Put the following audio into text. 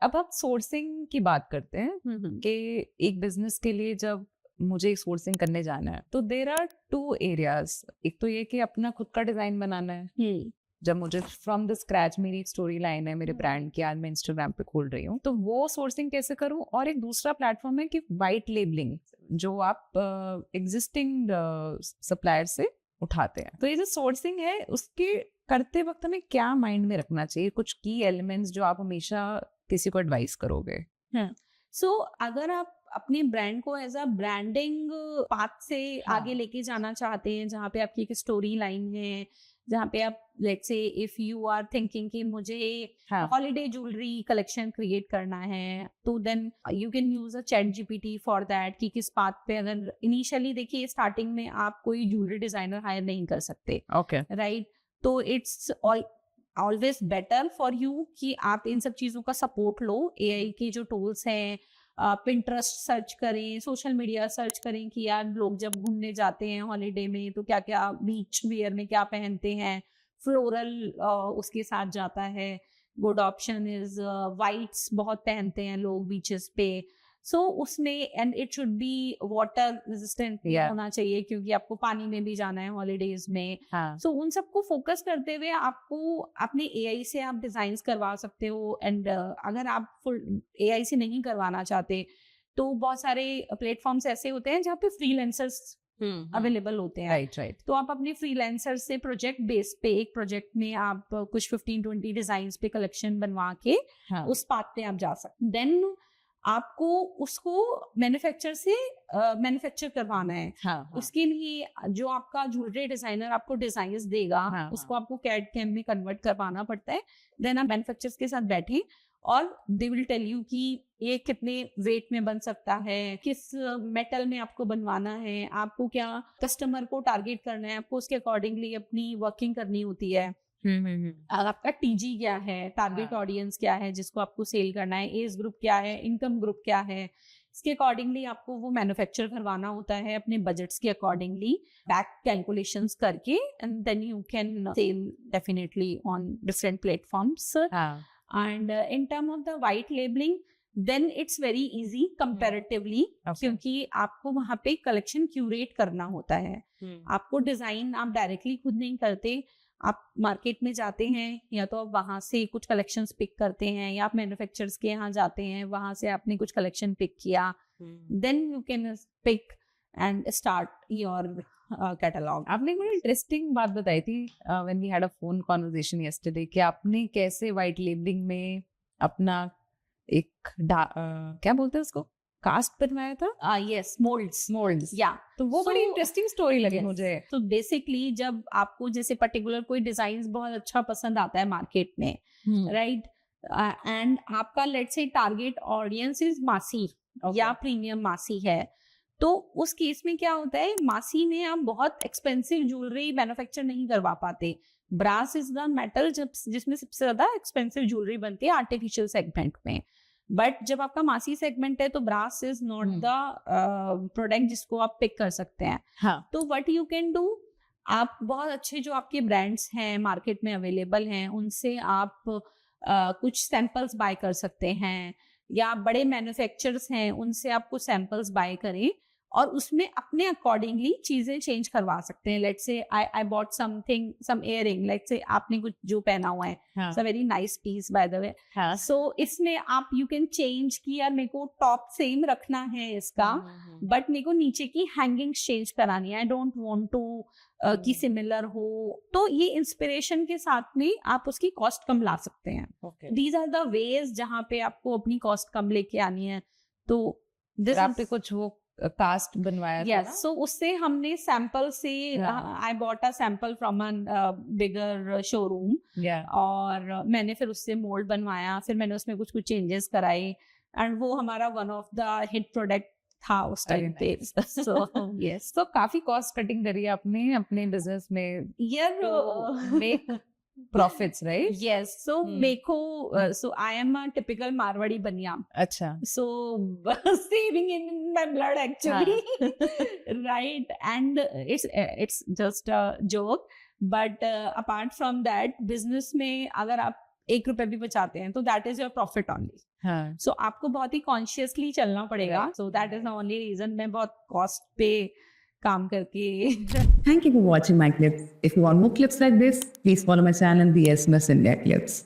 अब आप सोर्सिंग की बात करते हैं कि एक बिजनेस के लिए जब मुझे सोर्सिंग करने जाना है तो देर आर 2 एरियाज। एक तो ये कि अपना खुद का डिजाइन बनाना है, जब मुझे फ्रॉम द स्क्रैच मेरी एक स्टोरी लाइन है मेरे ब्रांड की, आज मैं इंस्टाग्राम पे खोल रही हूँ, तो वो सोर्सिंग कैसे करूँ। और एक दूसरा प्लेटफॉर्म है कि वाइट लेबलिंग, जो आप एग्जिस्टिंग सप्लायर से उठाते हैं। तो ये जो सोर्सिंग है उसके करते वक्त हमें क्या माइंड में रखना चाहिए, कुछ की एलिमेंट्स जो आप हमेशा किसी को एडवाइस करोगे? सो अगर आप अपने ब्रांड को एज अ ब्रांडिंग पाथ से आगे लेके जाना चाहते हैं, जहाँ पे आपकी एक स्टोरी लाइन है, जहाँ पे आप let's say if you are thinking कि मुझे हॉलीडे ज्वेलरी कलेक्शन क्रिएट करना है, तो then you can use a ChatGPT for that कि किस पाथ पे। अगर इनिशियली देखिए स्टार्टिंग में आप कोई ज्वेलरी डिजाइनर हायर नहीं कर सकते, ओके राइट? तो it's always better for you कि आप इन सब चीजों का सपोर्ट लो। एआई के जो टूल्स हैं, पिंटरेस्ट सर्च करें, सोशल मीडिया सर्च करें कि यार लोग जब घूमने जाते हैं हॉलीडे में तो क्या क्या बीच वेयर में क्या पहनते हैं, फ्लोरल उसके साथ जाता है। गुड ऑप्शन इज वाइट्स बहुत पहनते हैं लोग बीचेस पे। सो उसमें and it should be water resistant होना चाहिए क्योंकि आपको पानी में भी जाना है हॉलीडेज में। सो उन सबको फोकस करते हुए आपको अपने एआई से आप डिजाइन्स करवा सकते हो। एंड अगर आप फुल एआई से नहीं करवाना चाहते तो बहुत सारे प्लेटफॉर्म्स ऐसे होते हैं जहाँ पे फ्रीलांसर्स अवेलेबल होते हैं। राइट। तो आप अपने फ्रीलांसर से प्रोजेक्ट बेस पे एक प्रोजेक्ट में आप कुछ 15-20 डिजाइन पे कलेक्शन बनवा के उस पाथ पे आप जा सकते। देन आपको उसको मैन्युफैक्चर से मैन्युफैक्चर करवाना है। उसके लिए जो आपका ज्वेलरी डिजाइनर आपको डिजाइन्स देगा, उसको आपको कैड कैम में कन्वर्ट करवाना पड़ता है। देन आप मैन्युफैक्चरर्स के साथ बैठे और दे विल टेल यू कि ये कितने वेट में बन सकता है, किस मेटल में आपको बनवाना है, आपको क्या कस्टमर को टारगेट करना है, आपको उसके अकॉर्डिंगली अपनी वर्किंग करनी होती है। आपका टीजी क्या है, टारगेट ऑडियंस क्या है जिसको आपको सेल करना है, एज ग्रुप क्या है, इनकम ग्रुप क्या है, इसके अकॉर्डिंगली आपको वो मैन्युफैक्चर करवाना होता है अपने बजट्स के अकॉर्डिंगली, बैक कैलकुलेशंस करके। And then you can sell definitely on different platforms. And in term of the white labelling then it's very easy comparatively, क्योंकि आपको वहां पे कलेक्शन क्यूरेट करना होता है। आपको डिजाइन आप डायरेक्टली खुद नहीं करते, आप मार्केट में जाते हैं या तो आप वहां से कुछ कलेक्शंस पिक करते हैं, या आप मैन्युफैक्चरर्स के यहाँ जाते हैं, वहां से आपने कुछ कलेक्शन पिक किया, then you can pick and start your catalogue. आपने एक बड़ी इंटरेस्टिंग बात बताई थी when we had a phone conversation yesterday कि आपने कैसे वाइट लेबलिंग में अपना एक क्या बोलते हैं उसको, कास्ट बनवाया था। यस, मोल्ड्स या तो वो बड़ी इंटरेस्टिंग स्टोरी लगी मुझे। तो बेसिकली जब आपको जैसे पर्टिकुलर कोई डिजाइन बहुत अच्छा पसंद आता है मार्केट में, राइट, एंड आपका let's say target audience is मासी या प्रीमियम मासी है, तो उस केस में क्या होता है, मासी में आप बहुत एक्सपेंसिव ज्वेलरी मैन्युफैक्चर नहीं करवा पाते। ब्रास इज द मेटल जिसमें सबसे ज्यादा एक्सपेंसिव ज्वेलरी बनती है आर्टिफिशियल सेगमेंट में। बट जब आपका मासी सेगमेंट है तो brass is not the product जिसको आप पिक कर सकते हैं। तो व्हाट यू कैन डू, आप बहुत अच्छे जो आपके ब्रांड्स हैं मार्केट में अवेलेबल हैं उनसे आप कुछ सैंपल्स बाय कर सकते हैं, या बड़े मैन्युफैक्चरर्स हैं उनसे आप कुछ सैंपल्स बाय करें और उसमें अपने अकॉर्डिंगली चीजें चेंज करवा सकते हैं। Let's say I bought something, some earring, let's say आपने कुछ जो पहना हुआ है, it's a very nice piece by the way. So इसमें आप यू कैन चेंज कि यार मेरे को टॉप सेम रखना है इसका, बट मेरे को नीचे की हैंगिंग चेंज करानी है, आई डोंट वांट टू कि सिमिलर हो। तो ये इंस्पिरेशन के साथ में आप उसकी कॉस्ट कम ला सकते हैं। दीज आर द वेज जहाँ पे आपको अपनी कॉस्ट कम लेके आनी है। तो आपने कुछ वो कास्ट बनवाया था? यस, सो उससे हमने सैंपल से, I bought a sample from a bigger showroom, और मैंने फिर उससे मोल्ड बनवाया, फिर मैंने उसमें कुछ कुछ चेंजेस कराए, एंड वो हमारा one of the hit product था उस टाइम पे। सो यस, तो काफी कॉस्ट कटिंग करी है आपने अपने बिजनेस में, यार profits, right? Yes. So so I am a typical Marwadi baniya. अच्छा. So saving in my blood actually, right? And it's just a joke. But apart from that, business में अगर आप 1 रुपए भी बचाते हैं तो that is your profit only. हाँ. सो आपको बहुत ही कॉन्शियसली चलना पड़ेगा. So that is the only reason मैं बहुत कॉस्ट पे काम करके. Thank you for watching my clips. If you want more clips like this, please follow my channel, the SMS India Clips.